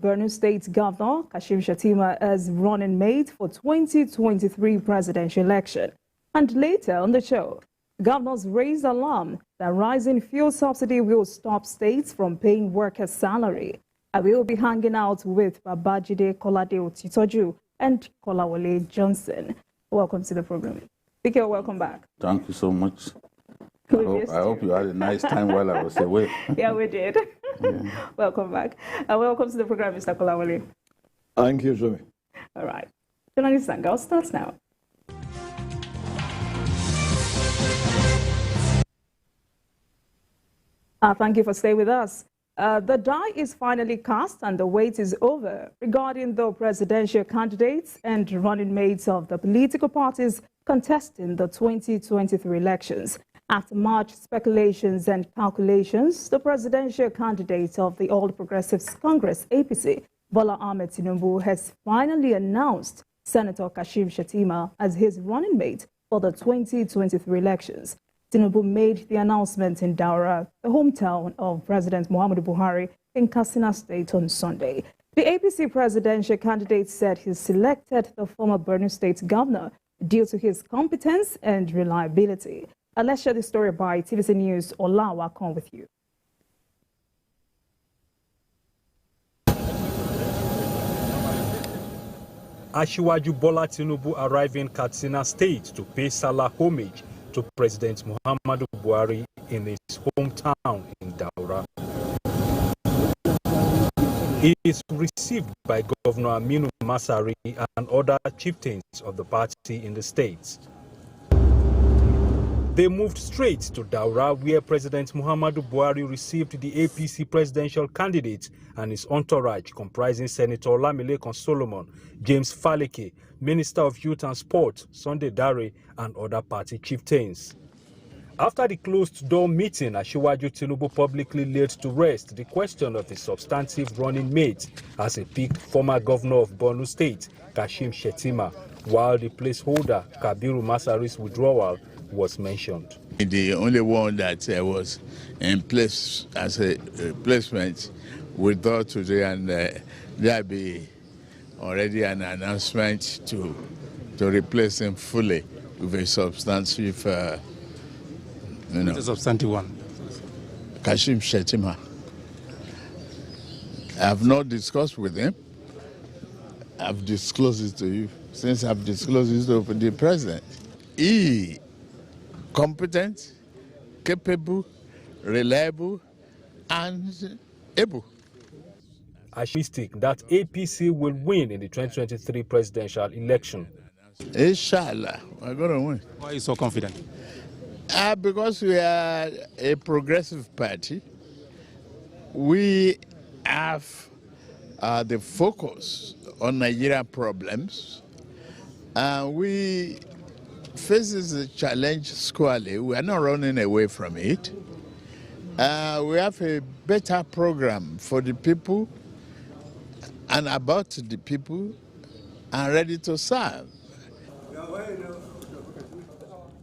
Borno State Governor Kashim Shettima as running mate for 2023 presidential election. And later on the show, governors raised alarm that rising fuel subsidy will stop states from paying workers' salary. I will be hanging out with Babajide Kolade Otitoju and Kolawole Johnson. Welcome to the program. Bike, welcome back. Thank you so much. I hope you had a nice time while I was away. Yeah, we did. Yeah. Welcome back. Welcome to the program, Mr. Kolawole. Thank you, Joey. All right. Journalist Sangal starts now. Thank you for staying with us. The die is finally cast and the wait is over regarding the presidential candidates and running mates of the political parties contesting the 2023 elections. After much speculations and calculations, the presidential candidate of the All Progressives Congress, APC, Bola Ahmed Tinubu, has finally announced Senator Kashim Shettima as his running mate for the 2023 elections. Tinubu made the announcement in Daura, the hometown of President Muhammadu Buhari, in Katsina State on Sunday. The APC presidential candidate said he selected the former Borno State governor due to his competence and reliability. Let's share the story by TVC News. Ola Wakon with you. Asiwaju Bola Tinubu arrived in Katsina State to pay Salah homage to President Muhammadu Buhari in his hometown in Daura. He is received by Governor Aminu Masari and other chieftains of the party in the state. They moved straight to Daura, where President Muhammadu Buhari received the APC presidential candidate and his entourage, comprising Senator Olamilekan Solomon, James Faleke, Minister of Youth and Sport, Sunday Dare, and other party chieftains. After the closed-door meeting, Asiwaju Tinubu publicly laid to rest the question of his substantive running mate as he picked former governor of Borno State, Kashim Shettima, while the placeholder, Kabiru Masari's withdrawal, was mentioned. The only one that was in place as a replacement withdraw today, and there'll be already an announcement to replace him fully with a substantive, The substantive one. Kashim Shettima. I have not discussed with him. I've disclosed it to you. Since I've disclosed it to the president, he competent, capable, reliable, and able. Ashistic that APC will win in the 2023 presidential election. Inshallah, we're going to win. Why are you so confident? Because we are a progressive party. We have the focus on Nigerian problems. We faces the challenge squarely. We are not running away from it. We have a better program for the people and about the people and ready to serve.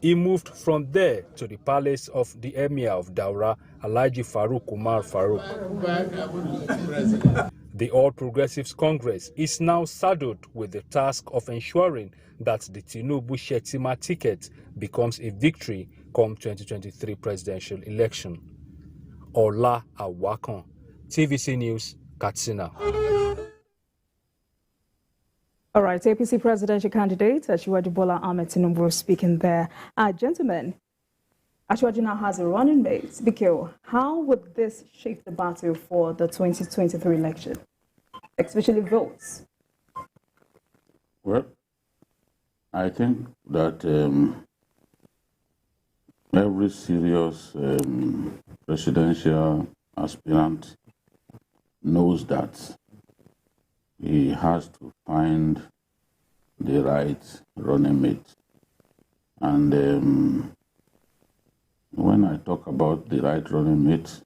He moved from there to the palace of the Emir of Daura, Alhaji Farouk Umar Farouk. The All Progressives Congress is now saddled with the task of ensuring that the Tinubu Shettima ticket becomes a victory come 2023 presidential election. Ola Awakon, TVC News, Katsina. All right, APC presidential candidate Asiwaju Bola Ahmed Tinubu speaking there. Gentlemen, Asiwaju now has a running mate. Bikio, how would this shape the battle for the 2023 election, especially votes? Well, I think that every serious presidential aspirant knows that he has to find the right running mate. And when I talk about the right running mate,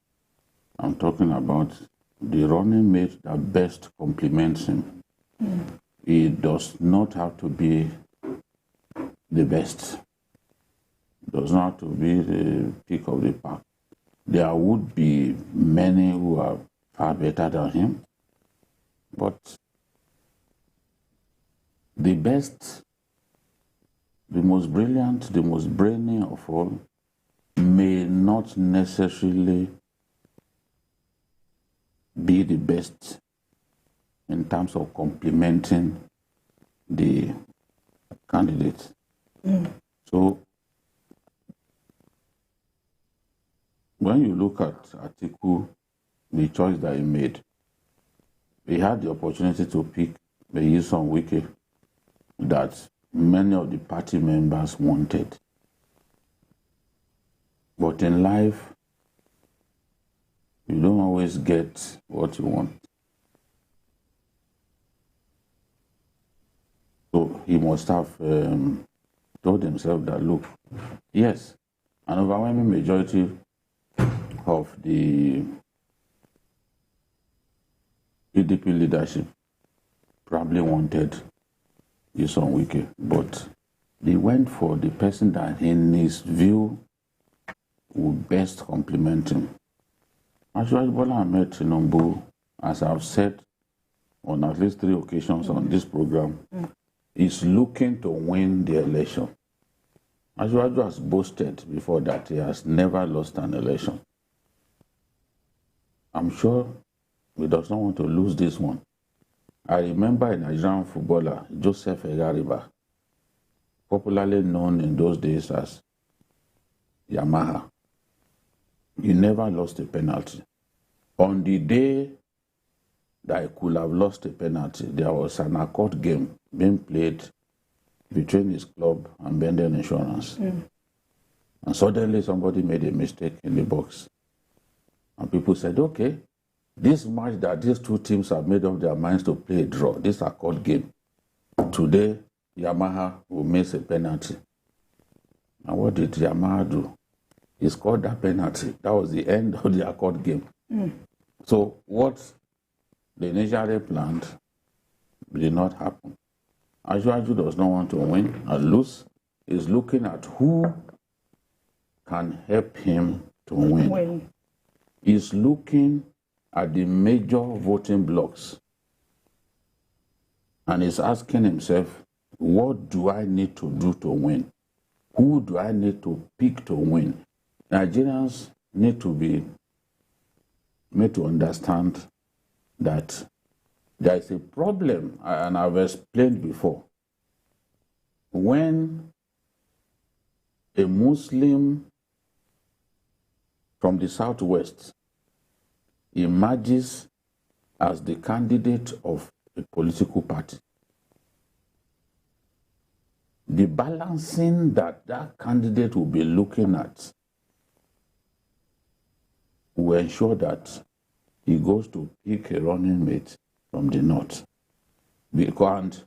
I'm talking about the running mate that best complements him. He does not have to be the best. Does not have to be the pick of the pack. There would be many who are far better than him, But the best, the most brilliant, the most brainy of all may not necessarily be the best in terms of complementing the candidate. So when you look at Atiku, the choice that he made, he had the opportunity to pick the Nyesom Wike that many of the party members wanted. But in life, you don't always get what you want. So he must have told himself that, look, yes, an overwhelming majority of the PDP leadership probably wanted Nyesom Wike, but they went for the person that in his view would best complement him. Actually, Bola Ahmed Tinubu, as I've said on at least 3 occasions on this program, is looking to win the election. Asiwaju has boasted before that he has never lost an election. I'm sure he does not want to lose this one. I remember a Nigerian footballer, Joseph Egariba, popularly known in those days as Yamaha. He never lost a penalty. On the day that he could have lost a penalty, there was an accord game being played between his club and Benden Insurance. And suddenly somebody made a mistake in the box. And people said, okay, this match that these two teams have made up their minds to play a draw, this accord game, today Yamaha will miss a penalty. And what did Yamaha do? He scored that penalty. That was the end of the accord game. So what they initially planned did not happen. Asiwaju does not want to win and lose. He's looking at who can help him to win. He's looking at the major voting blocks and he's asking himself, what do I need to do to win? Who do I need to pick to win? Nigerians need to be made to understand that there is a problem, and I've explained before. When a Muslim from the Southwest emerges as the candidate of a political party, the balancing that that candidate will be looking at will ensure that he goes to pick a running mate from the north. Because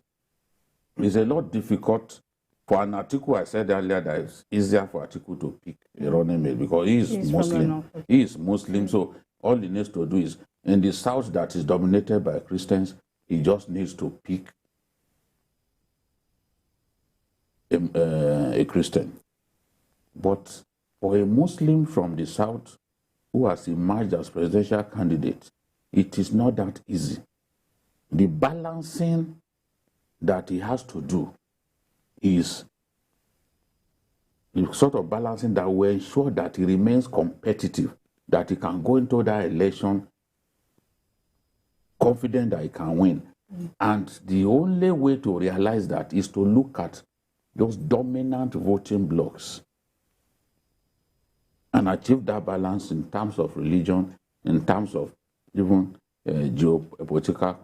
it's a lot difficult for an Atiku. I said earlier that it's easier for Atiku to pick a running mate because he is Muslim. He is Muslim, so all he needs to do is, in the south that is dominated by Christians, he just needs to pick a Christian. But for a Muslim from the south who has emerged as presidential candidate, it is not that easy. The balancing that he has to do is the sort of balancing that will ensure that he remains competitive, that he can go into that election confident that he can win. And the only way to realize that is to look at those dominant voting blocks and achieve that balance in terms of religion, in terms of even geopolitical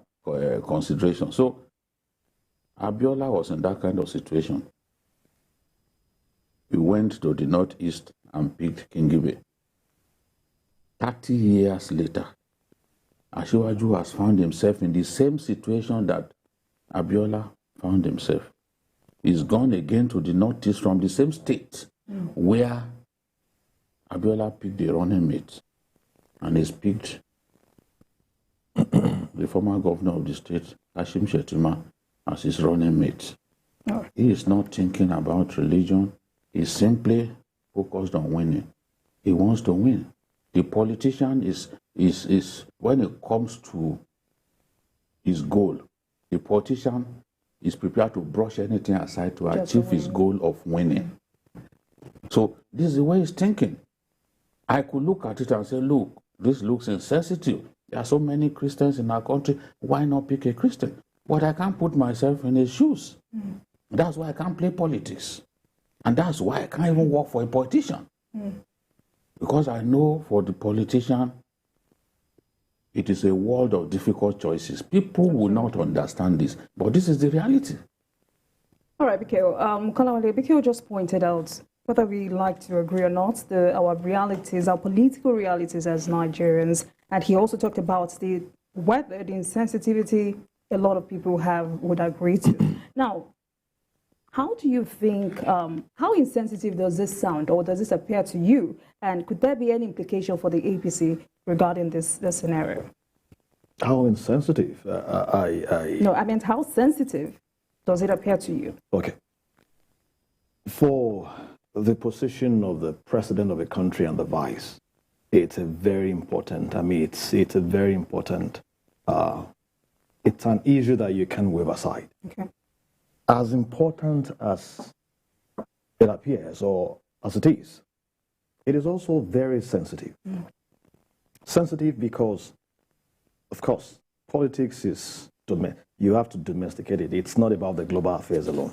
consideration. So Abiola was in that kind of situation. He went to the northeast and picked Kingibe. 30 years later, Asiwaju has found himself in the same situation that Abiola found himself. He's gone again to the northeast from the same state where Abiola picked the running mate, and he's picked the former governor of the state, Shettima, as his running mate. He is not thinking about religion. He's simply focused on winning. He wants to win. The politician is when it comes to his goal. The politician is prepared to brush anything aside to achieve his goal of winning. So this is the way he's thinking. I could look at it and say, look, this looks insensitive. There are so many Christians in our country. Why not pick a Christian? But I can't put myself in his shoes. That's why I can't play politics. And that's why I can't even work for a politician. Because I know for the politician, it is a world of difficult choices. People will not understand this, but this is the reality. All right, Bikeo just pointed out, whether we like to agree or not, our realities, our political realities as Nigerians. And he also talked about whether the insensitivity a lot of people would agree to. Now, how do you think, how insensitive does this sound, or does this appear to you? And could there be any implication for the APC regarding this scenario? How insensitive? No, I meant how sensitive does it appear to you? Okay. For the position of the president of a country and the vice, it's a very important, it's a very important, it's an issue that you can wave aside. Okay. As important as it appears, or as it is also very sensitive. Sensitive because, of course, politics is, you have to domesticate it. It's not about the global affairs alone.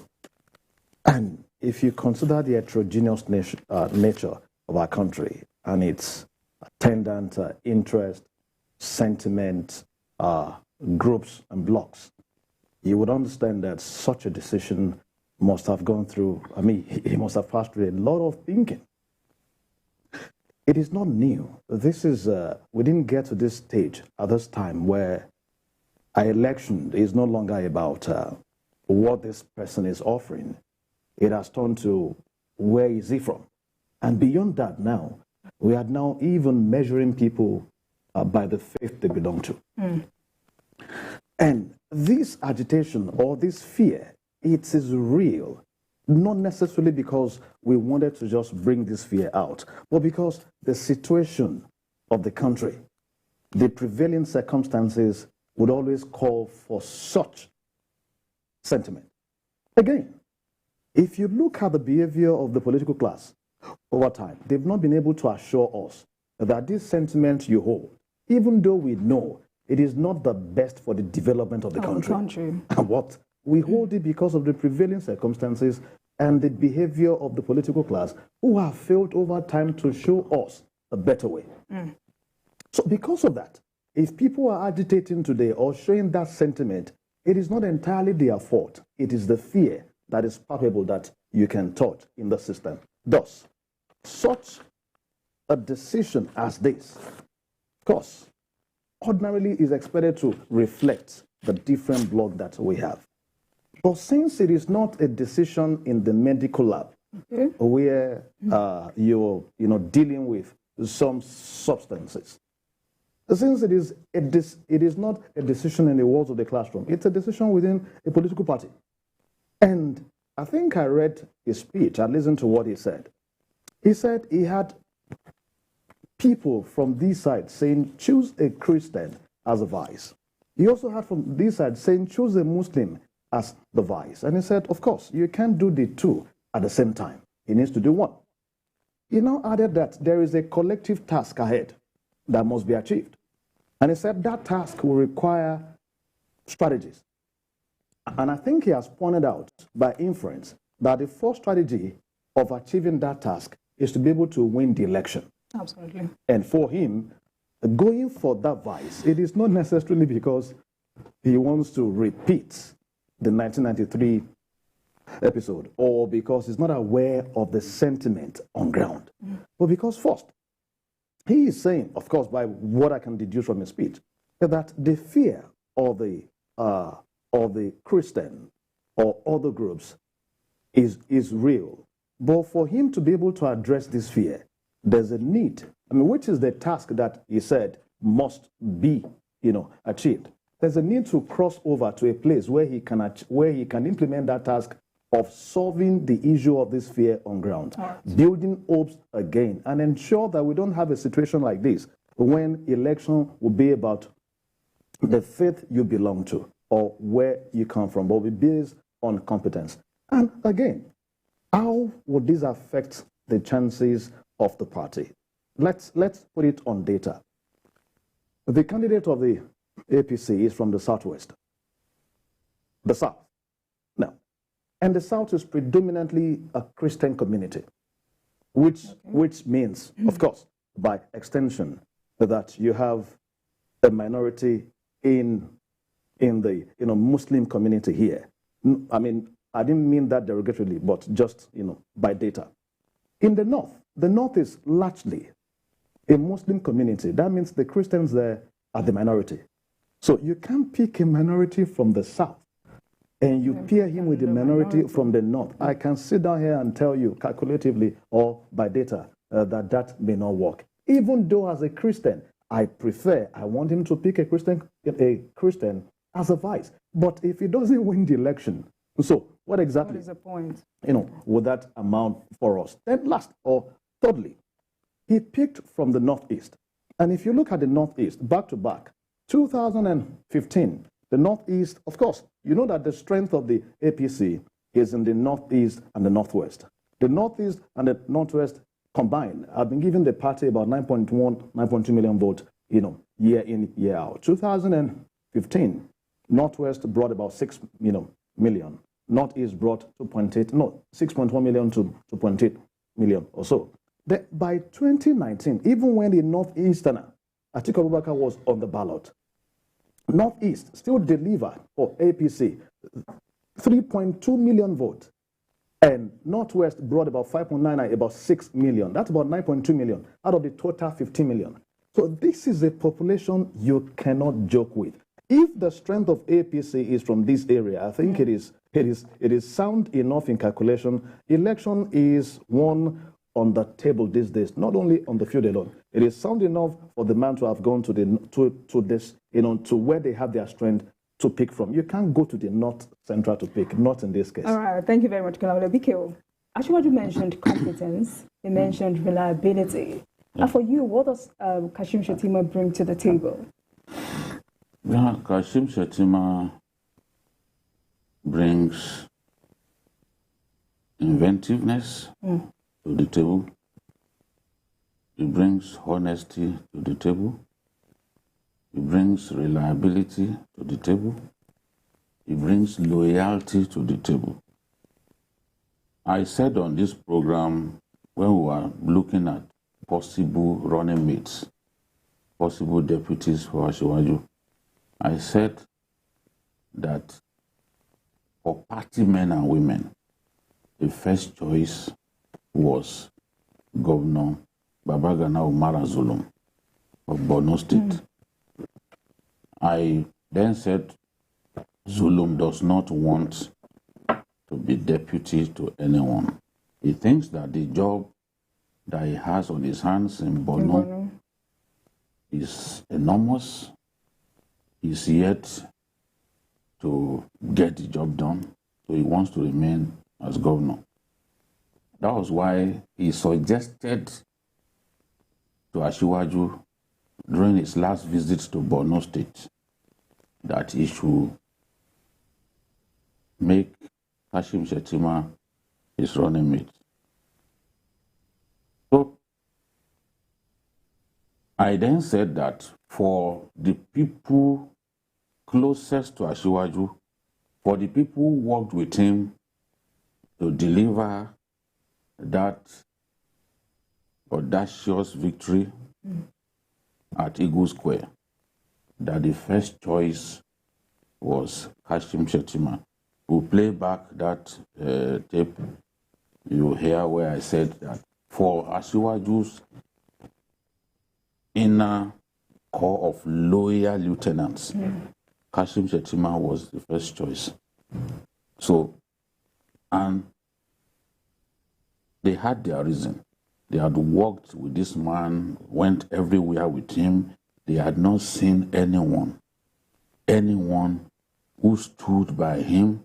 And if you consider the heterogeneous nature of our country and its attendant interest, sentiment, groups and blocks, you would understand that such a decision must have gone through, he must have passed through a lot of thinking. It is not new. This is, we didn't get to this stage at this time where our election is no longer about what this person is offering. It has turned to where is he from? And beyond that now, we are now even measuring people by the faith they belong to. And this agitation or this fear, it is real, not necessarily because we wanted to just bring this fear out, but because the situation of the country, the prevailing circumstances would always call for such sentiment. Again, if you look at the behavior of the political class over time, they've not been able to assure us that this sentiment you hold, even though we know it is not the best for the development of the country. And what? We hold it because of the prevailing circumstances and the behavior of the political class who have failed over time to show us a better way. So because of that, if people are agitating today or showing that sentiment, it is not entirely their fault. It is the fear that is palpable that you can touch in the system. Thus, such a decision as this, of course, ordinarily is expected to reflect the different block that we have. But since it is not a decision in the medical lab, where you're dealing with some substances, since it is not a decision in the walls of the classroom, it's a decision within a political party. And I think I read his speech, I listened to what he said. He said he had people from this side saying, choose a Christian as a vice. He also had from this side saying, choose a Muslim as the vice. And he said, of course, you can't do the two at the same time. He needs to do one. He now added that there is a collective task ahead that must be achieved. And he said that task will require strategies. And I think he has pointed out by inference that the first strategy of achieving that task is to be able to win the election. Absolutely. And for him, going for that vice, it is not necessarily because he wants to repeat the 1993 episode or because he's not aware of the sentiment on ground, but because first, he is saying, of course, by what I can deduce from his speech, that the fear of the Christian or other groups is real. But for him to be able to address this fear, there's a need, which is the task that he said must be, achieved. There's a need to cross over to a place where he can implement that task of solving the issue of this fear on ground, building hopes again, and ensure that we don't have a situation like this when election will be about the faith you belong to or where you come from, but will be based on competence. And again, how would this affect the chances of the party? Let's put it on data. The candidate of the APC is from the Southwest, the South. Now, and the South is predominantly a Christian community, which means, of course, by extension, that you have a minority in the Muslim community here. I mean, I didn't mean that derogatorily, but just by data. In the North is largely a Muslim community. That means the Christians there are the minority. So you can't pick a minority from the South and you pair him with the minority from the North. I can sit down here and tell you calculatively or by data that may not work. Even though as a Christian, I want him to pick a Christian as a vice. But if he doesn't win the election, so what exactly What is the point? Would that amount for us? Then last or thirdly, he picked from the Northeast. And if you look at the Northeast, back to back, 2015, the Northeast, of course, you know that the strength of the APC is in the Northeast and the Northwest. The Northeast and the Northwest combined have been giving the party about 9.2 million votes, year in, year out. 2015, Northwest brought about 6 million. Northeast brought 6.1 million to 2.8 million or so. By 2019, even when the Northeasterner, Atiku Abubakar, was on the ballot, Northeast still delivered for APC 3.2 million votes. And Northwest brought about 5.99, about 6 million. That's about 9.2 million out of the total 15 million. So this is a population you cannot joke with. If the strength of APC is from this area, I think it is sound enough in calculation. Election is one on the table these days, not only on the field alone. It is sound enough for the man to have gone to where they have their strength to pick from. You can't go to the North Central to pick, not in this case. All right, thank you very much, Kalawale Bikeo. Asiwaju mentioned competence, he mentioned reliability. And for you, what does Kashim Shettima bring to the table? Yeah, Kashim Shettima brings inventiveness to the table. He brings honesty to the table. He brings reliability to the table. He brings loyalty to the table. I said on this program, when we were looking at possible running mates, possible deputies for Asiwaju, I said that for party men and women, the first choice was Governor Babagana Umara Zulum of Borno State. I then said Zulum does not want to be deputy to anyone. He thinks that the job that he has on his hands in Borno is enormous. He's yet to get the job done, so he wants to remain as governor. That was why he suggested to Asiwaju during his last visit to Borno State that he should make Kashim Shettima his running mate. So I then said that for the people closest to Asiwaju, for the people who worked with him to deliver that audacious victory at Eagle Square, that the first choice was Kashim Shettima. We'll play back that tape you hear where I said that for Asiwaju's inner core of loyal lieutenants, Kashim Shettima was the first choice. So, and they had their reason. They had worked with this man, went everywhere with him. They had not seen anyone who stood by him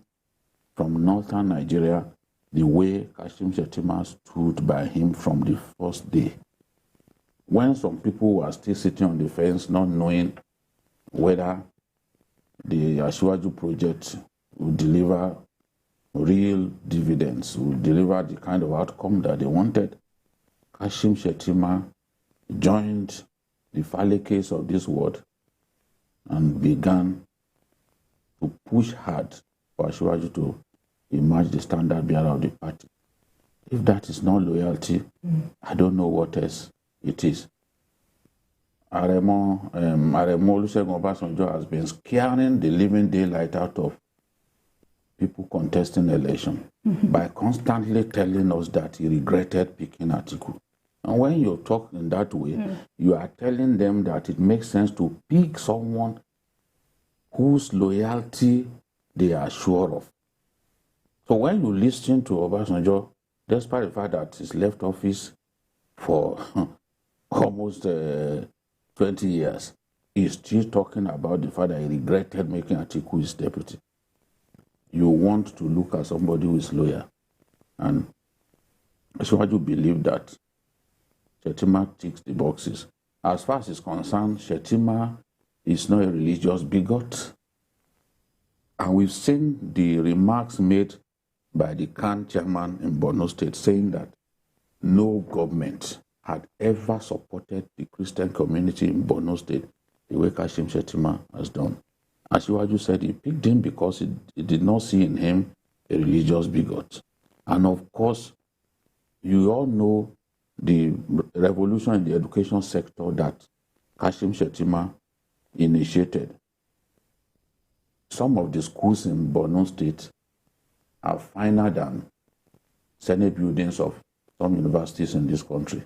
from northern Nigeria the way Kashim Shettima stood by him from the first day. When some people were still sitting on the fence, not knowing whether the Asiwaju project will deliver real dividends, will deliver the kind of outcome that they wanted. Kashim Shettima joined the Falekes of this world and began to push hard for Asiwaju to emerge the standard bearer of the party. If that is not loyalty, I don't know what else it is. Aremo Olusegun Obasanjo has been scaring the living daylight out of people contesting election by constantly telling us that he regretted picking Atiku. And when you talk in that way, you are telling them that it makes sense to pick someone whose loyalty they are sure of. So when you listen to Obasanjo, despite the fact that he's left office for almost 20 years, he's still talking about the fact that he regretted making Atiku his deputy. You want to look at somebody who is loyal. And Asiwaju believe that Shettima ticks the boxes. As far as is concerned, Shettima is not a religious bigot. And we've seen the remarks made by the CAN chairman in Borno State saying that no government had ever supported the Christian community in Borno State the way Kashim Shettima has done. Asiwaju said he picked him because he did not see in him a religious bigot. And of course, you all know the revolution in the education sector that Kashim Shettima initiated. Some of the schools in Borno State are finer than Senate buildings of some universities in this country.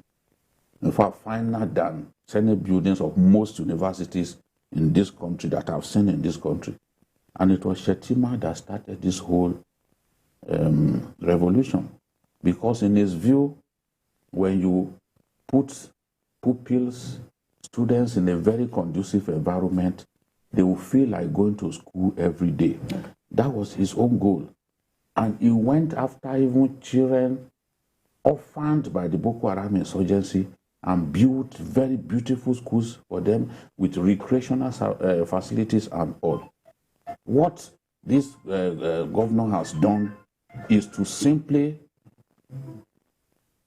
In fact, finer than Senate buildings of most universities in this country that I've seen in this country. And it was Shettima that started this whole revolution. Because in his view, when you put pupils, students in a very conducive environment, they will feel like going to school every day. That was his own goal. And he went after even children orphaned by the Boko Haram insurgency and built very beautiful schools for them with recreational facilities and all. What this governor has done is to simply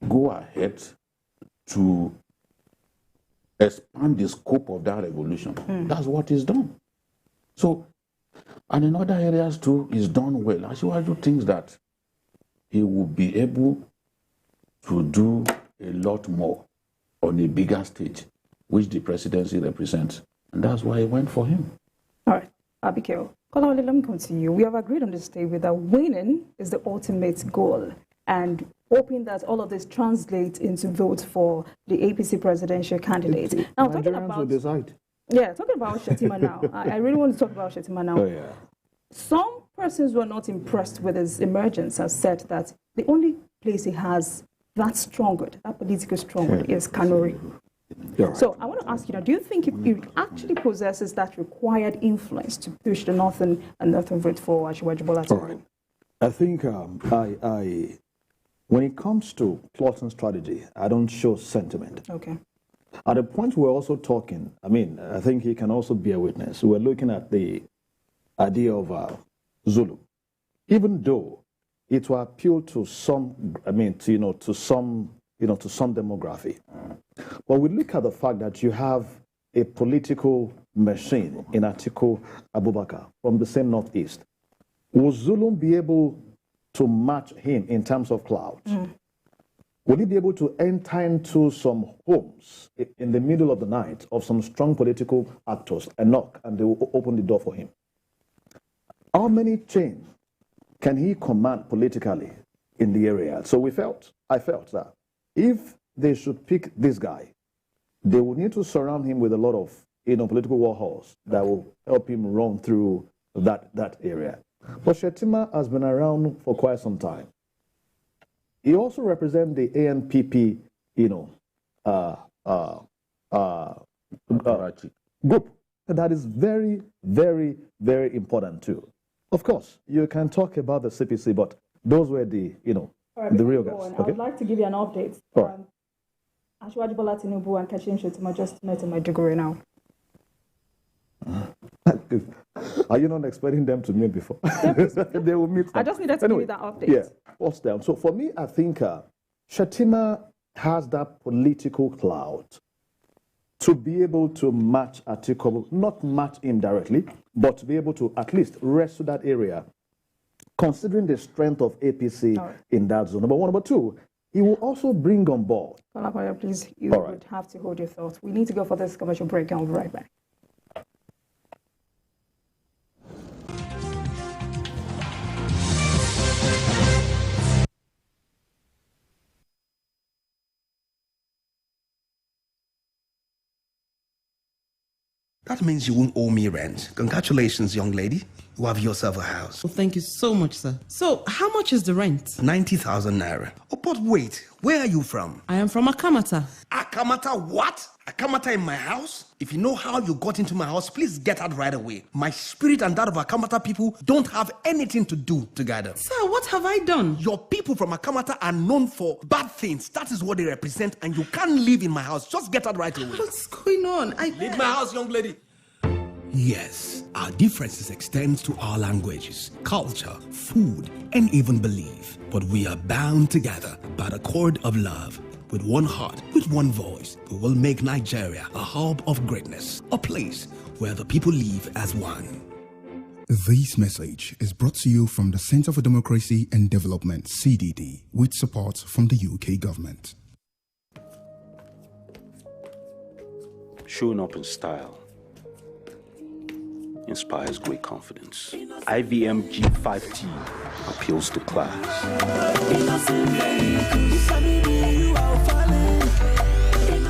go ahead to expand the scope of that revolution. That's what he's done. So, and in other areas too, he's done well. Asiwaju thinks that he will be able to do a lot more on a bigger stage, which the presidency represents. And that's why he went for him. All right, Abigail. Kolawole, let me come to you. We have agreed on this table that winning is the ultimate goal, and hoping that all of this translates into votes for the APC presidential candidate. Now, talking about, will decide. Yeah, talking about Shettima now. I really want to talk about Shettima now. Oh, yeah. Some persons who are not impressed with his emergence have said that the only place he has that stronghold, that political stronghold, is Kanuri. Right. So I want to ask you now, do you think he actually possesses that required influence to push the northern vote for Asiwaju Bola Tinubu? Right. I think when it comes to plotting strategy, I don't show sentiment. Okay. At the point we're also talking, I mean, I think he can also be a witness. We're looking at the idea of Zulu. Even though it will appeal to some, I mean, to some demography. But we look at the fact that you have a political machine in Atiku Abubakar from the same northeast. Will Zulu be able to match him in terms of clout? Will he be able to enter into some homes in the middle of the night of some strong political actors and knock, and they will open the door for him? How many chains can he command politically in the area? So I felt that if they should pick this guy, they will need to surround him with a lot of political war horse that will help him run through that area. But Shettima has been around for quite some time. He also represents the ANPP, group. That is very, very, very important too. Of course, you can talk about the CPC, but those were the, right, the real guys. Okay? I would like to give you an update. Right. Asiwaju Bola Tinubu and Kashim Shettima just met in Maiduguri now. Are you not expecting them to meet before? They will meet them. I just needed to give you that update. Yeah, what's down? So for me, I think Shettima has that political clout to be able to match Atiku, not match him directly, but to be able to at least wrestle that area, considering the strength of APC in that zone. Number one. Number two, he will also bring on board. Please, you would have to hold your thoughts. We need to go for this commercial break and we'll be right back. That means you won't owe me rent. Congratulations, young lady. You have yourself a house. Well, thank you so much, sir. So, how much is the rent? 90,000 naira. Oh, but wait, where are you from? I am from Akamata. Akamata what? Akamata in my house? If you know how you got into my house, please get out right away. My spirit and that of Akamata people don't have anything to do together. Sir, what have I done? Your people from Akamata are known for bad things. That is what they represent, and you can't live in my house. Just get out right away. What's going on? Leave my house, young lady. Yes, our differences extend to our languages, culture, food, and even belief. But we are bound together by the cord of love. With one heart, with one voice, we will make Nigeria a hub of greatness, a place where the people live as one. This message is brought to you from the Center for Democracy and Development, CDD, with support from the UK government. Showing up in style inspires great confidence. IVM G5T appeals to class.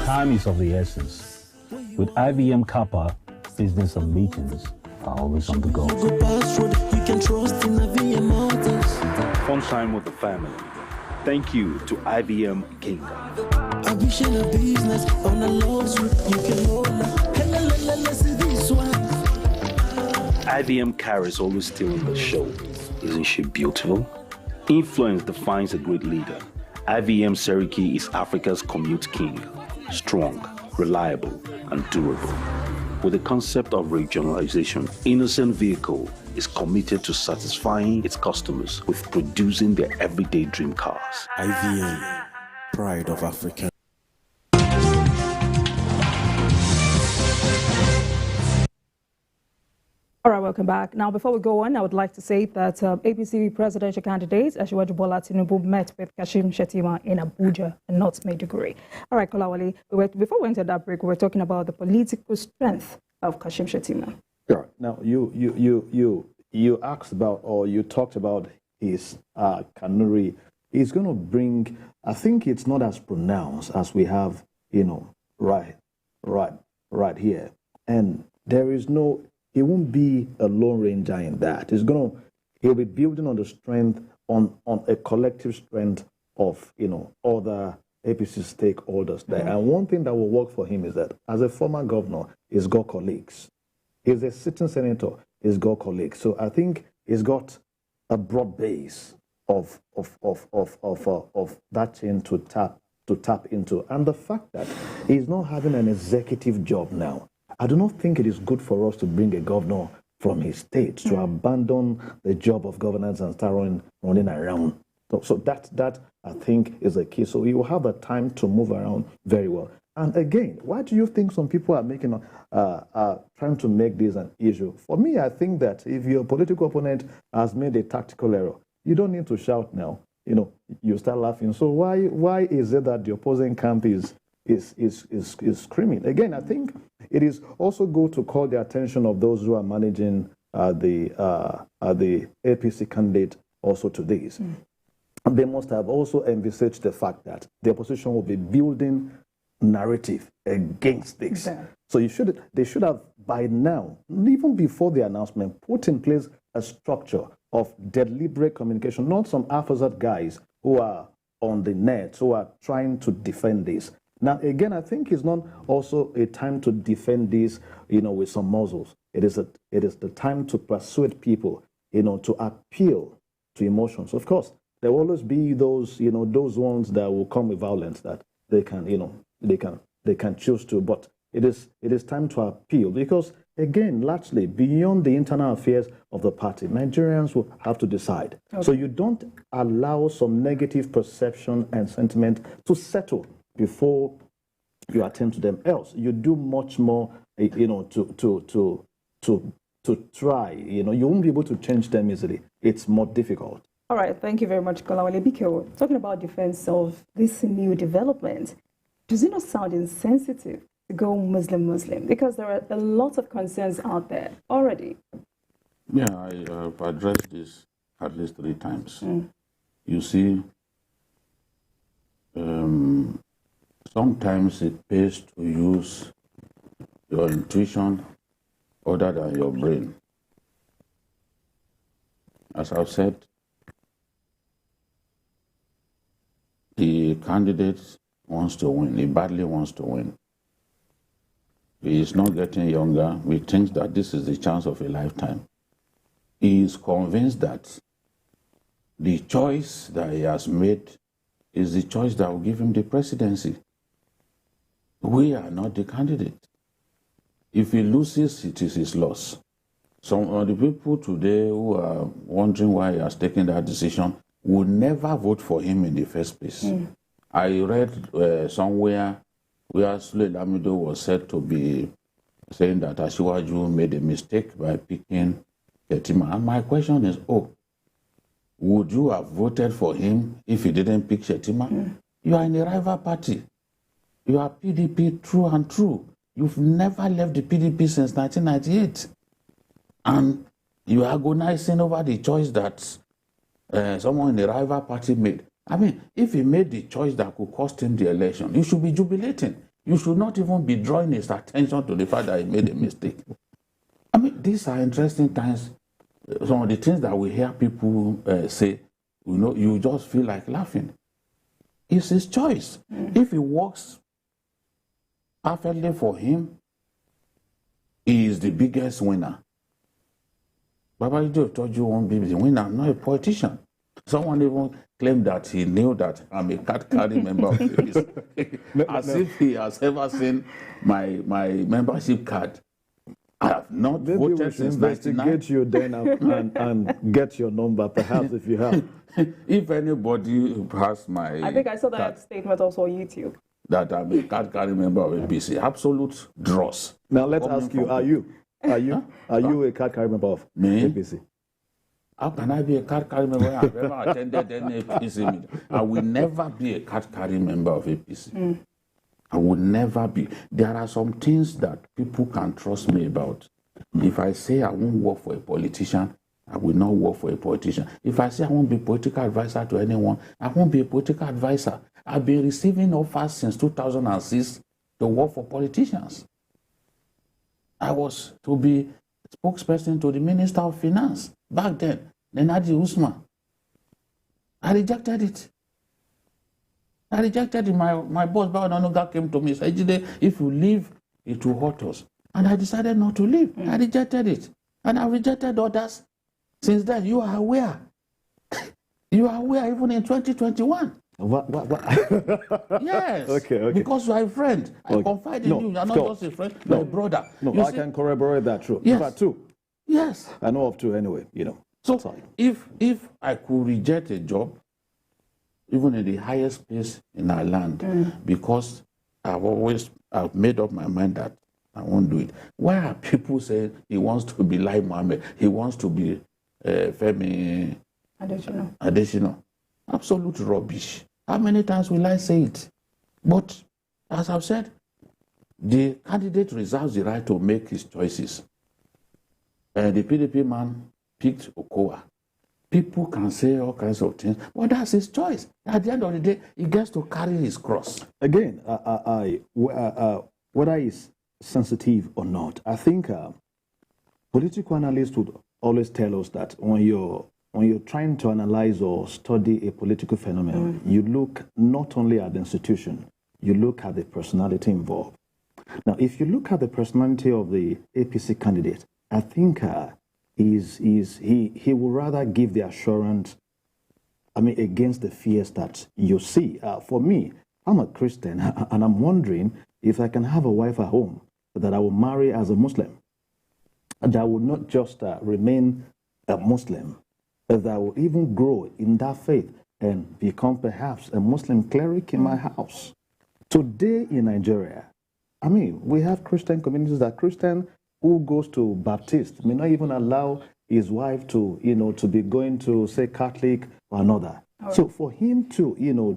Time is of the essence. With IVM Kappa, business and meetings are always on the go. Fun time with the family. Thank you to IVM Kingdom. IVM carries always stealing the show. Isn't she beautiful? Influence defines a great leader. IVM Seriki is Africa's commute king. Strong, reliable, and durable. With the concept of regionalization, Innocent Vehicle is committed to satisfying its customers with producing their everyday dream cars. IVM, pride of Africa. All right, welcome back. Now, before we go on, I would like to say that APC presidential candidate Asiwaju Bola Tinubu met with Kashim Shettima in Abuja and not Maiduguri. All right, Kolawole, before we entered that break, we were talking about the political strength of Kashim Shettima. Sure. Now, you asked about, or you talked about his Kanuri. He's going to bring, I think it's not as pronounced as we have, right here. And there is no, he won't be a lone ranger in that. He'll be building on the strength, on a collective strength of, other APC stakeholders there. And one thing that will work for him is that as a former governor, he's got colleagues. He's a sitting senator, he's got colleagues. So I think he's got a broad base of that chain to tap into. And the fact that he's not having an executive job now, I do not think it is good for us to bring a governor from his state to abandon the job of governance and start running around. So that I think is a key. So he will have the time to move around very well. And again, why do you think some people are trying to make this an issue? For me, I think that if your political opponent has made a tactical error, you don't need to shout now. You start laughing. So why is it that the opposing camp is screaming? Again, I think it is also good to call the attention of those who are managing the APC candidate also to this. They must have also envisaged the fact that the opposition will be building narrative against this. Yeah. So they should have by now, even before the announcement, put in place a structure of deliberate communication, not some haphazard guys who are on the net, who are trying to defend this. Now, again, I think it's not also a time to defend this, with some muzzles. It is the time to persuade people, to appeal to emotions. Of course, there will always be those, those ones that will come with violence that they can, they can choose to. But it is time to appeal, because again, largely beyond the internal affairs of the party. Nigerians will have to decide. Okay. So you don't allow some negative perception and sentiment to settle before you attend to them. Else, you do much more, to try. You won't be able to change them easily. It's more difficult. All right, thank you very much, Kolawole Biko. Talking about defense of this new development, does it not sound insensitive to go Muslim? Because there are a lot of concerns out there already. Yeah, I have addressed this at least 3 times. You see, sometimes it pays to use your intuition other than your brain. As I've said, the candidate wants to win. He badly wants to win. He is not getting younger. We think that this is the chance of a lifetime. He is convinced that the choice that he has made is the choice that will give him the presidency. We are not the candidate. If he loses, it is his loss. Some of the people today who are wondering why he has taken that decision would never vote for him in the first place. I read somewhere where Sule Lamido was said to be saying that Asiwaju made a mistake by picking Shettima. And my question is, would you have voted for him if he didn't pick Shettima? You are in a rival party. You are PDP true and true. You've never left the PDP since 1998. And you are agonizing over the choice that someone in the rival party made. I mean, if he made the choice that could cost him the election, you should be jubilating. You should not even be drawing his attention to the fact that he made a mistake. I mean, these are interesting times. Some of the things that we hear people say, you just feel like laughing. It's his choice. If it works perfectly for him, he is the biggest winner. Babajide told you won't be the winner. I'm not a politician. Someone even claimed that he knew that I'm a card-carrying member of the As if he has ever seen my membership card. I have not voted since 1999. Investigate you then and get your number, perhaps, if you have. If anybody has my I think I saw that statement also on YouTube. That I'm a card-carrying member of APC. Absolute dross. Now let's ask you, are you a card-carrying member of APC? How can I be a card-carrying member? I've never attended any APC meeting. I will never be a card-carrying member of APC. I will never be. There are some things that people can trust me about. If I say I won't work for a politician, I will not work for a politician. If I say I won't be a political advisor to anyone, I won't be a political advisor. I've been receiving offers since 2006 to work for politicians. I was to be spokesperson to the Minister of Finance back then, Nenadi Usman. I rejected it. My boss, Baonanuga, came to me and said, if you leave, it will hurt us. And I decided not to leave. I rejected it. And I rejected others. Since then, you are aware. You are aware even in 2021. What? Yes. Okay. Because you are a friend. I confide in you. You are not just a friend, you are a brother. No, I can corroborate that, true. Yes. In fact, two. Yes. I know of two anyway, So if I could reject a job, even in the highest place in our land, because I've made up my mind that I won't do it. Why are people saying he wants to be like Mohammed? He wants to be Femi Adesina. Absolute rubbish. How many times will I say it? But as I've said, the candidate reserves the right to make his choices. The PDP man picked Okowa. People can say all kinds of things, but that's his choice. At the end of the day, he gets to carry his cross. Again, whether it's sensitive or not, I think political analysts would always tell us that when you're trying to analyze or study a political phenomenon, you look not only at the institution, you look at the personality involved. Now, if you look at the personality of the APC candidate, I think he will rather give the assurance, against the fears that you see. For me, I'm a Christian, and I'm wondering if I can have a wife at home that I will marry as a Muslim. that will not just remain a Muslim, but that will even grow in that faith and become perhaps a Muslim cleric in my house. Today in Nigeria, I mean, we have Christian communities that Christian who goes to Baptist may not even allow his wife to, to be going to, say, Catholic or another. Right. So for him to,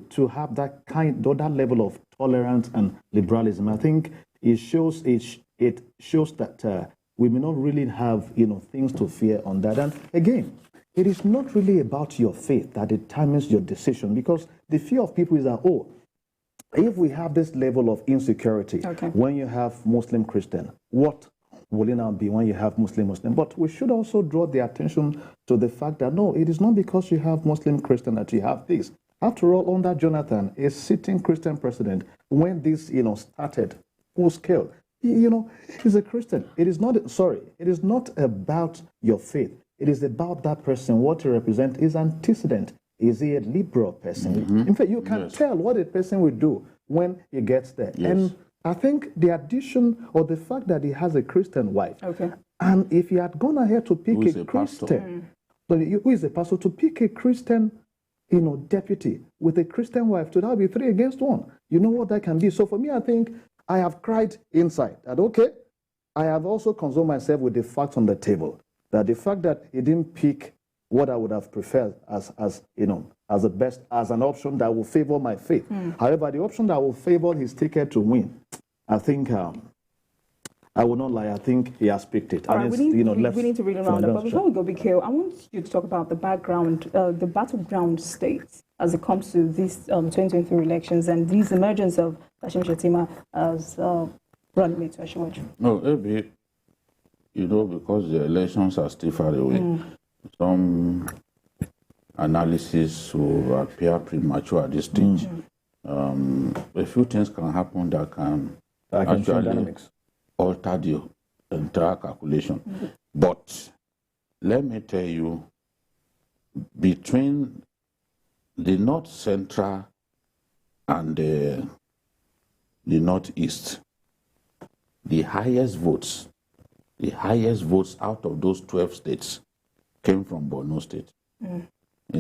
to have that that level of tolerance and liberalism, I think it shows that we may not really have, things to fear on that. And again, it is not really about your faith that determines your decision, because the fear of people is that, if we have this level of insecurity, when you have Muslim Christian, what will it now be when you have Muslim? But we should also draw the attention to the fact that, no, it is not because you have Muslim Christian that you have this. After all, under Jonathan, a sitting Christian president, when this, started full scale, he's a Christian. It is not about your faith. It is about that person. What he represents is antecedent. Is he a liberal person? In fact, you can tell what a person will do when he gets there. And I think the addition or the fact that he has a Christian wife, and if he had gone ahead to pick a Christian, who is a pastor, to pick a Christian, deputy with a Christian wife, that would be 3 against 1. You know what that can be. So for me, I think I have cried inside that, I have also consoled myself with the facts on the table. That the fact that he didn't pick what I would have preferred as the best, as an option that will favor my faith. However, the option that will favor his ticket to win, I think, I will not lie, I think he has picked it. All right, we need to really round up. But before we go, BK, I want you to talk about the battleground states as it comes to these 2023 elections and these emergence of Shettima as running mate to Asiwaju. No, maybe, because the elections are still far away. Some analysis will appear premature at this stage. A few things can happen that can actually alter the entire calculation. But let me tell you, between the North Central and the Northeast, the highest votes out of those 12 states came from Borno State. In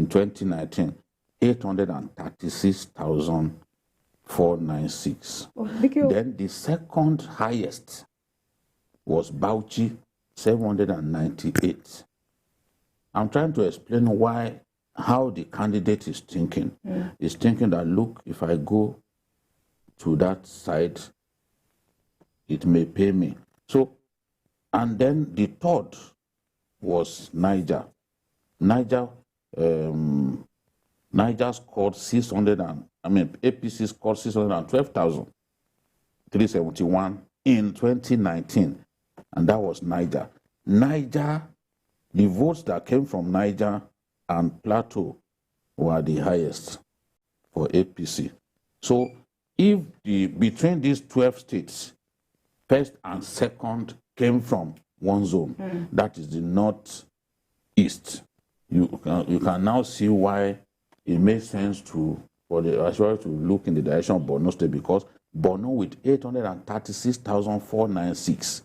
2019, 836,496. Then the second highest was Bauchi, 798. I'm trying to explain how the candidate is thinking. He's thinking that, look, if I go to that side, it may pay me. So, and then the third was Niger. Niger scored APC scored 612,371 in 2019, and that was Niger. The votes that came from Niger and Plateau were the highest for APC. So if between these 12 states, first and second came from one zone, that is the Northeast, you can now see why it makes sense for the Asiwaju to look in the direction of Borno State, because Borno with 836,496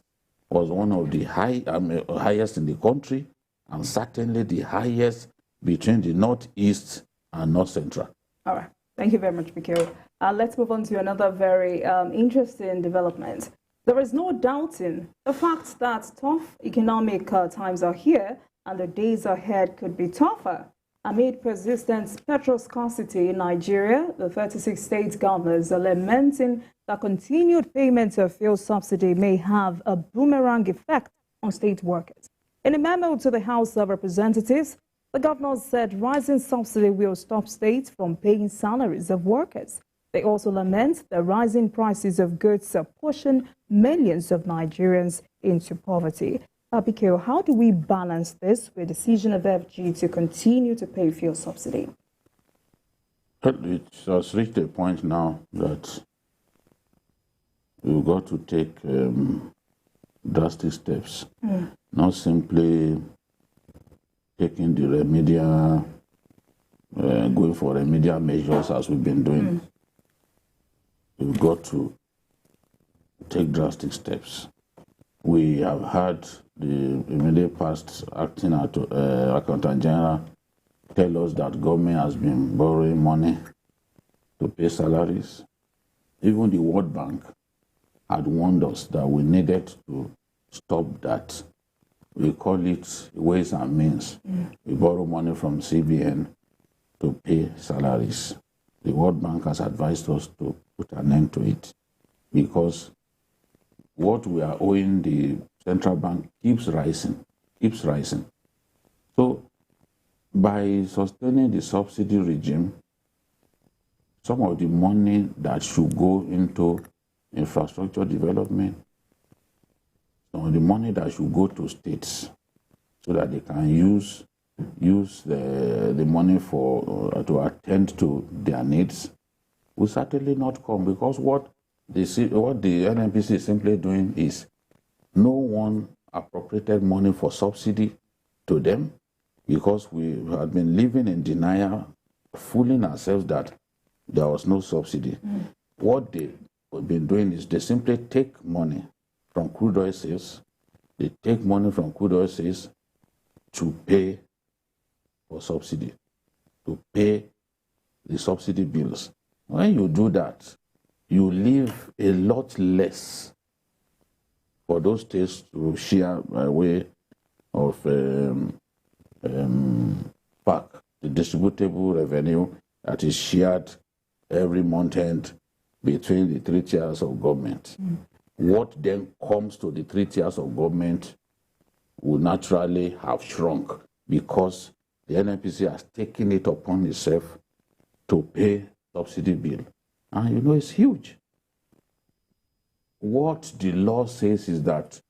was one of the highest in the country, and certainly the highest between the Northeast and North Central. All right. Thank you very much, Mikhail. Let's move on to another very interesting development. There is no doubting the fact that tough economic times are here and the days ahead could be tougher. Amid persistent petrol scarcity in Nigeria, the 36 state governors are lamenting that continued payments of fuel subsidy may have a boomerang effect on state workers. In a memo to the House of Representatives, the governors said rising subsidy will stop states from paying salaries of workers. They also lament the rising prices of goods are pushing millions of Nigerians into poverty. Abigail, how do we balance this with the decision of FG to continue to pay fuel subsidy? It has reached a point now that we've got to take drastic steps, not simply taking the remedial, going for remedial measures as we've been doing. We've got to take drastic steps. We have had the immediate past acting accountant general tell us that government has been borrowing money to pay salaries. Even the World Bank had warned us that we needed to stop that. We call it ways and means. We borrow money from CBN to pay salaries. The World Bank has advised us to put an end to it because what we are owing the central bank keeps rising. So by sustaining the subsidy regime, some of the money that should go into infrastructure development, some of the money that should go to states so that they can use the money for to attend to their needs will certainly not come, because what the NNPC is simply doing is no one appropriated money for subsidy to them, because we had been living in denial, fooling ourselves that there was no subsidy. What they've been doing is they simply take money from crude oil sales. They take money from crude oil sales to pay for subsidy, to pay the subsidy bills. When you do that, you leave a lot less for those states to share by way of PAC, the distributable revenue that is shared every month end between the three tiers of government. What then comes to the three tiers of government will naturally have shrunk because the NNPC has taken it upon itself to pay subsidy bill. And you know, it's huge. What the law says is that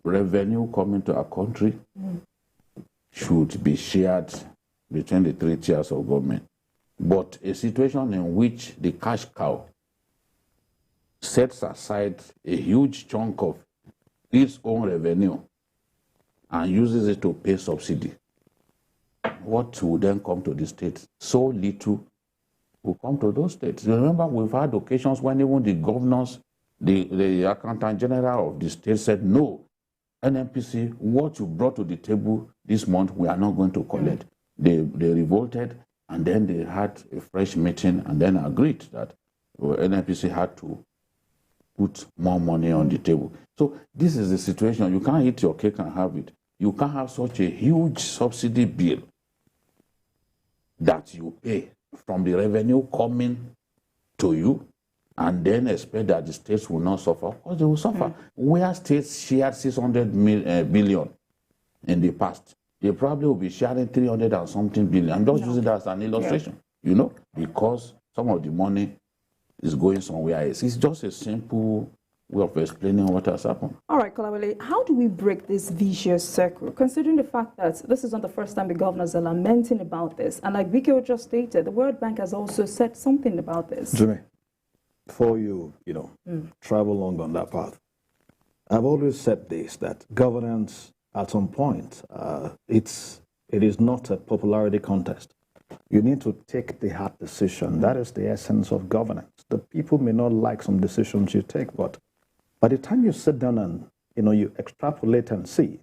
revenue coming to our country should be shared between the three tiers of government. But a situation in which the cash cow sets aside a huge chunk of its own revenue and uses it to pay subsidy, what will then come to the states? So little will come to those states. Remember, we've had occasions when even the governors, the accountant general of the state said, no, NNPC, what you brought to the table this month, we are not going to collect. They revolted, and then they had a fresh meeting and then agreed that NNPC had to put more money on the table. So this is the situation. You can't eat your cake and have it. You can't have such a huge subsidy bill that you pay from the revenue coming to you and then expect that the states will not suffer. Of course, they will suffer. Where states shared 600 billion in the past, they probably will be sharing 300 and something billion. I'm just using that as an illustration, you know, because some of the money is going somewhere else. It's just a simple way of explaining what has happened. All right, Kolawole, how do we break this vicious circle, considering the fact that this is not the first time the governors are lamenting about this? And like Vicky just stated, the World Bank has also said something about this. Jimmy, before you travel along on that path, I've always said this, that governance at some point, it is not a popularity contest. You need to take the hard decision. That is the essence of governance. The people may not like some decisions you take, but by the time you sit down and you extrapolate and see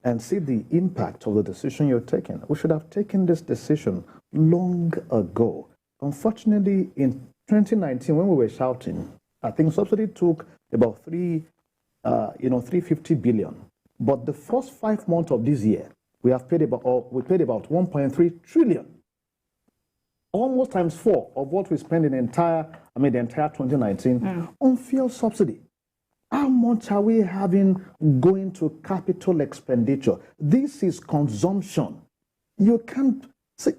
the impact of the decision you're taking, we should have taken this decision long ago. Unfortunately, in 2019, when we were shouting, I think subsidy took about 350 billion. But the first 5 months of this year, we paid about 1.3 trillion. Almost times 4 of what we spent in the entire 2019 on fuel subsidy. How much are we having going to capital expenditure? This is consumption. You can't see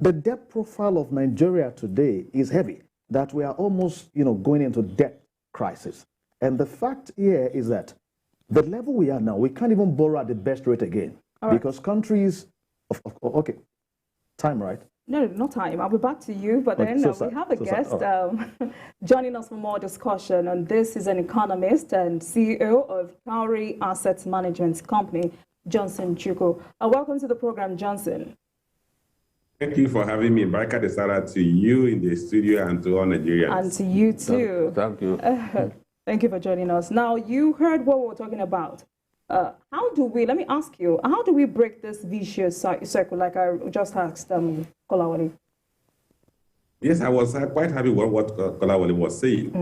the debt profile of Nigeria today is heavy, that we are almost going into debt crisis. And the fact here is that the level we are now, we can't even borrow at the best rate again. Because countries, okay, time, right? No, not time. I'll be back to you. But then we have a guest joining us for more discussion on this. Is an economist and CEO of Cowrie Asset Management Company, Johnson Chukwu. Welcome to the program, Johnson. Thank you for having me. Baraka Desara to you in the studio and to all Nigerians. And to you too. Thank you. Thank you for joining us. Now, you heard what we were talking about. How do we, let me ask you, how do we break this vicious circle, like I just asked Kolawole? Yes, I was quite happy with what Kolawole was saying,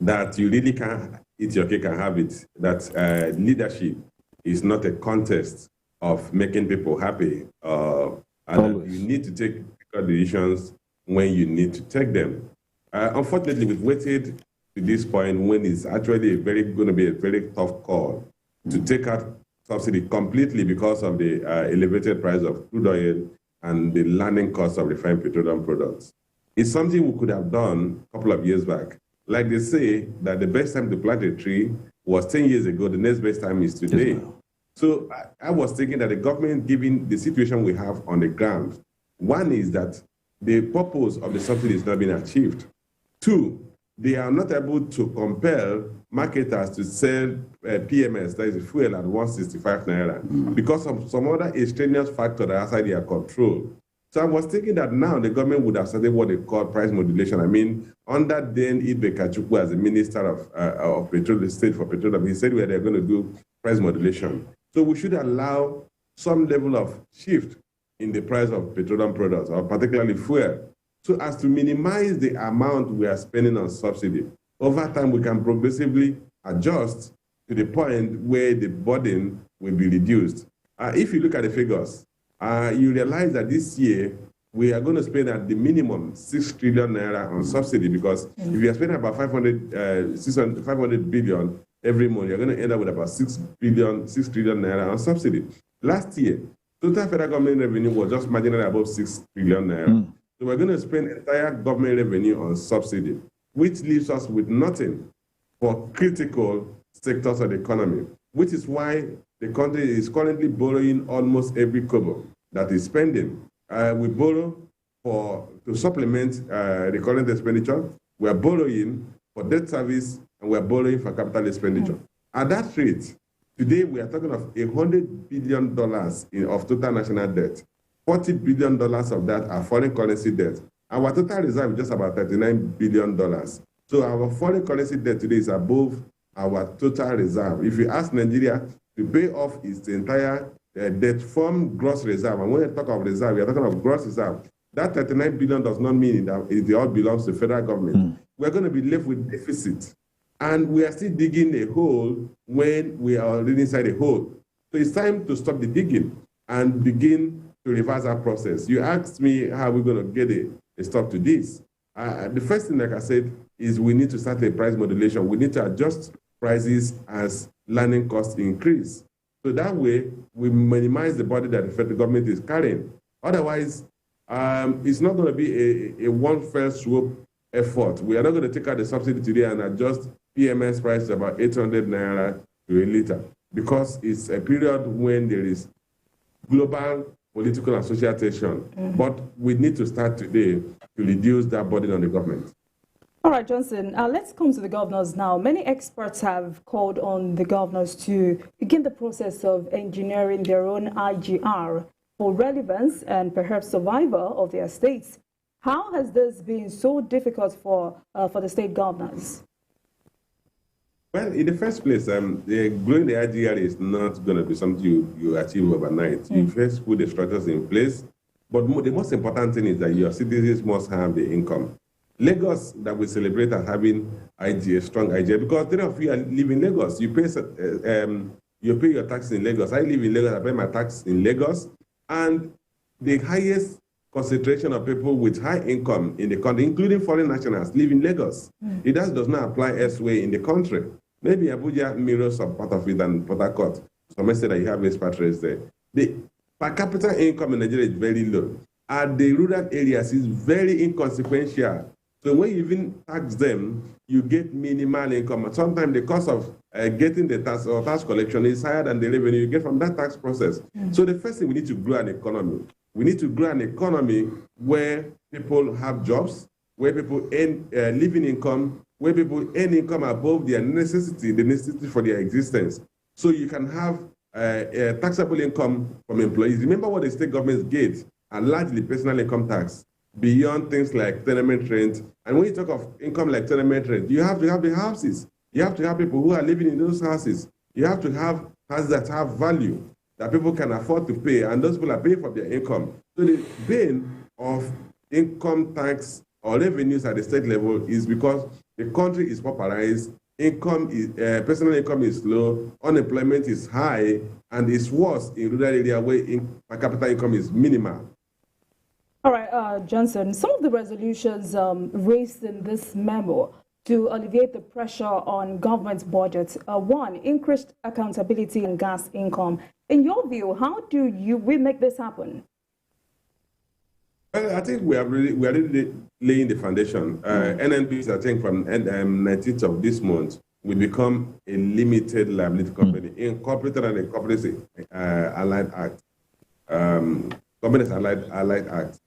that you really can't eat your cake and have it, that leadership is not a contest of making people happy, and that you need to take decisions when you need to take them. Unfortunately, we've waited to this point when it's actually going to be a very tough call to take out subsidy completely because of the elevated price of crude oil and the landing cost of refined petroleum products. It's something we could have done a couple of years back. Like they say that the best time to plant a tree was 10 years ago, the next best time is today. Yes, so I was thinking that the government, given the situation we have on the ground, one is that the purpose of the subsidy is not being achieved. Two, they are not able to compel marketers to sell PMS, that is fuel, at 165 naira because of some other extraneous factor that are outside their control. So I was thinking that now the government would have started what they call price modulation. I mean, under then Chukwu as the Minister of Petroleum, State for Petroleum, he said they're going to do price modulation. So we should allow some level of shift in the price of petroleum products, or particularly fuel, so as to minimize the amount we are spending on subsidy. Over time, we can progressively adjust to the point where the burden will be reduced. If you look at the figures, you realize that this year, we are going to spend at the minimum 6 trillion naira on subsidy, because if you are spending about 500 billion every month, you're going to end up with about 6 trillion naira on subsidy. Last year, total federal government revenue was just marginally above 6 trillion naira. So we're going to spend entire government revenue on subsidy, which leaves us with nothing for critical sectors of the economy, which is why the country is currently borrowing almost every kobo that is spending. We borrow to supplement the current expenditure. We are borrowing for debt service, and we are borrowing for capital expenditure. At that rate, today we are talking of $100 billion of total national debt. $40 billion of that are foreign currency debt. Our total reserve is just about $39 billion. So our foreign currency debt today is above our total reserve. If you ask Nigeria to pay off its entire debt from gross reserve, and when we talk of reserve, we are talking of gross reserve, that $39 billion does not mean that it all belongs to the federal government. We're going to be left with deficit. And we are still digging a hole when we are already inside a hole. So it's time to stop the digging and begin to reverse our process. You asked me how we're going to get a stop to this. The first thing, like I said, is we need to start a price modulation. We need to adjust prices as landing costs increase. So that way, we minimize the burden that the federal government is carrying. Otherwise, it's not going to be a one fell swoop effort. We are not going to take out the subsidy today and adjust PMS price to about 800 naira to a liter, because it's a period when there is global political and social tension. But we need to start today to reduce that burden on the government. All right, Johnson, let's come to the governors now. Many experts have called on the governors to begin the process of engineering their own IGR for relevance and perhaps survival of their states. How has this been so difficult for the state governors? Well, in the first place, growing the IGR is not going to be something you achieve overnight. You first put the structures in place, but the most important thing is that your citizens must have the income. Lagos, that we celebrate as having strong IGR, because many of you live in Lagos. You pay your tax in Lagos. I live in Lagos. I pay my tax in Lagos, and the highest concentration of people with high income in the country, including foreign nationals, live in Lagos. It does not apply elsewhere in the country. Maybe Abuja mirrors some part of it and Port Harcourt. Some say that you have expatriates there. The per capita income in Nigeria is very low. At the rural areas, it's very inconsequential. So when you even tax them, you get minimal income. And sometimes the cost of getting the tax or tax collection is higher than the revenue you get from that tax process. So the first thing, we need to grow an economy. We need to grow an economy where people have jobs, where people earn living income, where people earn income above their necessity, the necessity for their existence. So you can have a taxable income from employees. Remember what the state governments get, are largely personal income tax. beyond things like tenement rent. And when you talk of income like tenement rent, you have to have the houses. You have to have people who are living in those houses. You have to have houses that have value, that people can afford to pay, and those people are paying for their income. So the bane of income tax or revenues at the state level is because the country is pauperized, personal income is low, unemployment is high, and it's worse in rural areas where per capita income is minimal. All right, Johnson, some of the resolutions raised in this memo to alleviate the pressure on government budgets. One, increased accountability in gas income. In your view, how do we make this happen? Well, I think we are really laying the foundation. NNPs, I think from 19th of this month, will become a limited liability company, incorporated and incorporated Allied Act. Competence Allied Act.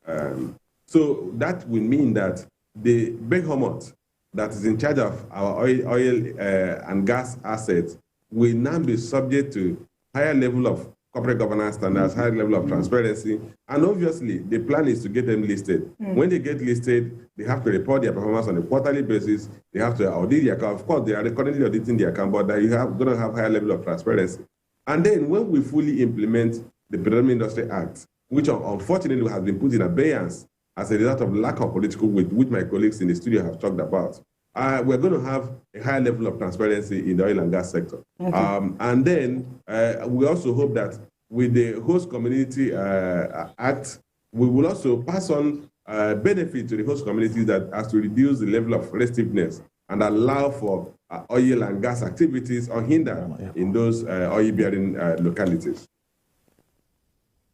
So that will mean that the behemoth that is in charge of our oil and gas assets will now be subject to higher level of corporate governance standards, higher level of transparency, and obviously the plan is to get them listed. When they get listed, they have to report their performance on a quarterly basis. They have to audit their account. Of course, they are currently auditing their account, but they are going to have higher level of transparency. And then when we fully implement the Petroleum Industry Act, which unfortunately has been put in abeyance as a result of lack of political will, which my colleagues in the studio have talked about, we're going to have a higher level of transparency in the oil and gas sector. Okay. And then we also hope that with the Host Community Act, we will also pass on benefit to the host communities that has to reduce the level of restiveness and allow for oil and gas activities unhindered in those oil-bearing localities.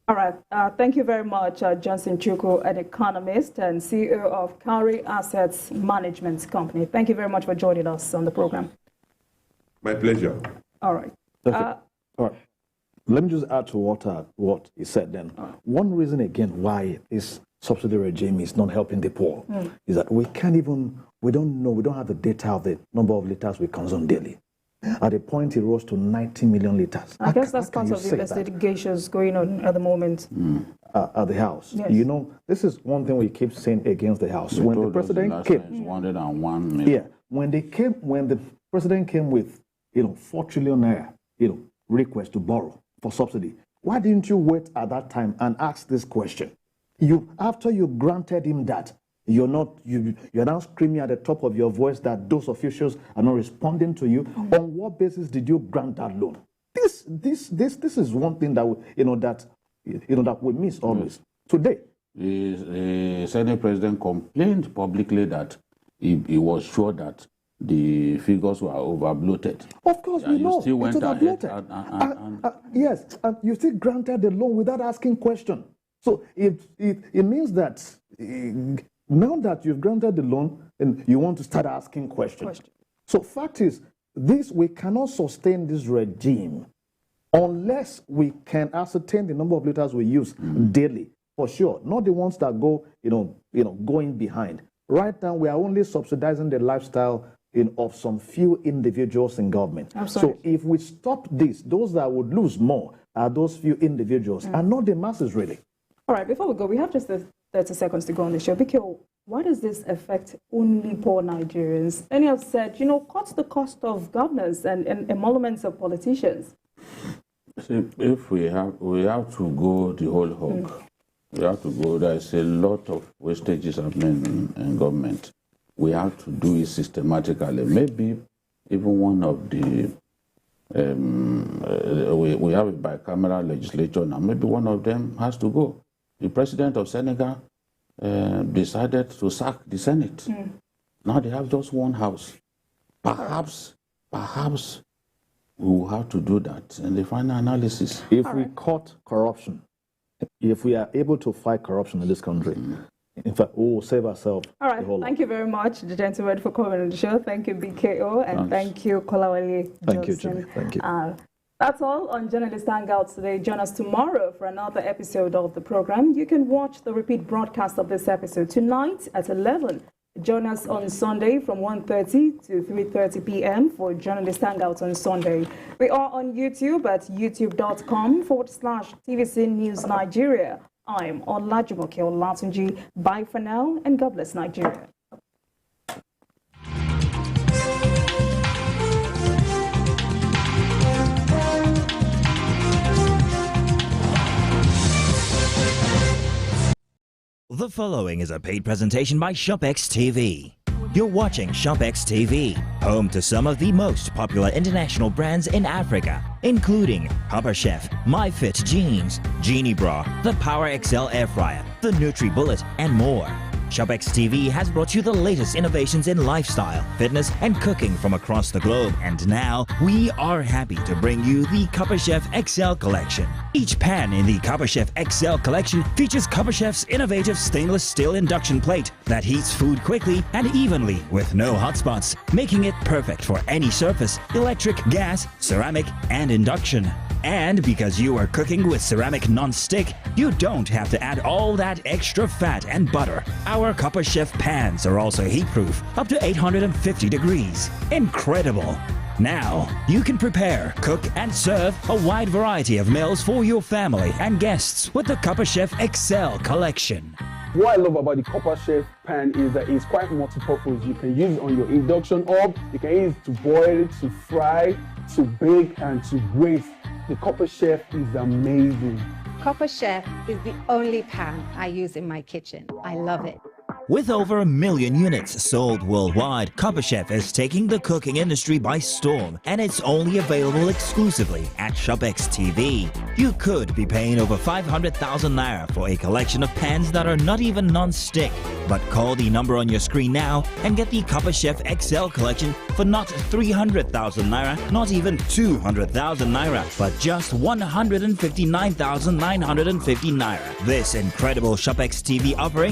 All right. Thank you very much, Johnson Chukwu, an economist and CEO of Cowrie Assets Management Company. Thank you very much for joining us on the program. My pleasure. All right. All right. Let me just add to what he said then. One reason, again, why this subsidy regime is not helping the poor is that we don't have the data of the number of liters we consume daily. At a point, it rose to 90 million liters. I guess that's part of the investigations going on at the moment. At the House. Yes. You know, this is one thing we keep saying against the House. When the president came, 101 million. Yeah, when the president came with, 4 trillion naira, request to borrow for subsidy, why didn't you wait at that time and ask this question? After you granted him that, you're now screaming at the top of your voice that those officials are not responding to you. On what basis did you grant that loan? This is one thing that that we miss always. Today, the Senate president complained publicly that he was sure that the figures were over-bloated. Of course, we know. Still went ahead yes, and you still granted the loan without asking question. So it means that now that you've granted the loan, and you want to start asking questions. So fact is, we cannot sustain this regime unless we can ascertain the number of liters we use daily, for sure. Not the ones that go, going behind. Right now, we are only subsidizing the lifestyle of some few individuals in government. So if we stop this, those that would lose more are those few individuals, and not the masses, really. All right, before we go, we have just 30 seconds to go on the show. Biko, why does this affect only poor Nigerians? Many have said, cut the cost of governors and emoluments of politicians. See, if we have to go the whole hog. We have to go. There's a lot of wastages happening in government. We have to do it systematically. Maybe even one of the we have a bicameral legislature now. Maybe one of them has to go. The president of Senegal decided to sack the Senate. Now they have just one house. Perhaps we will have to do that in the final analysis. If we cut corruption, if we are able to fight corruption in this country, in fact, we will save ourselves. All right. Thank you very much, the gentleman, for coming on the show. Thank you, BKO, and thank you, Kolawole Johnson. Thank you, Jimmy. Thank you. That's all on Journalist Hangouts today. Join us tomorrow for another episode of the program. You can watch the repeat broadcast of this episode tonight at 11. Join us on Sunday from 1:30 to 3:30 p.m. for Journalist Hangouts on Sunday. We are on YouTube at youtube.com/TVC News Nigeria. I'm Olajumoke Olatunji. Bye for now, and God bless Nigeria. The following is a paid presentation by ShopX TV. You're watching ShopX TV, home to some of the most popular international brands in Africa, including Papa Chef, MyFit Jeans, Genie Bra, the Power XL Air Fryer, the NutriBullet, and more. ShopX TV has brought you the latest innovations in lifestyle, fitness, and cooking from across the globe. And now, we are happy to bring you the Papa Chef XL Collection. Each pan in the Papa Chef XL Collection features Papa Chef's innovative stainless steel induction plate that heats food quickly and evenly with no hot spots, making it perfect for any surface, electric, gas, ceramic, and induction. And because you are cooking with ceramic non-stick, you don't have to add all that extra fat and butter. Our Papa Chef pans are also heat-proof, up to 850 degrees. Incredible! Now, you can prepare, cook, and serve a wide variety of meals for your family and guests with the Papa Chef XL Collection. What I love about the Papa Chef pan is that it's quite multi-purpose. You can use it on your induction hob, you can use it to boil, to fry, to bake, and to braise. The Papa Chef is amazing. Papa Chef is the only pan I use in my kitchen. I love it. With over 1 million units sold worldwide, Papa Chef is taking the cooking industry by storm, and it's only available exclusively at ShopX TV. You could be paying over 500,000 naira for a collection of pans that are not even non-stick. But call the number on your screen now and get the Papa Chef XL collection for not 300,000 naira, not even 200,000 naira, but just 159,950 naira. This incredible ShopX TV offering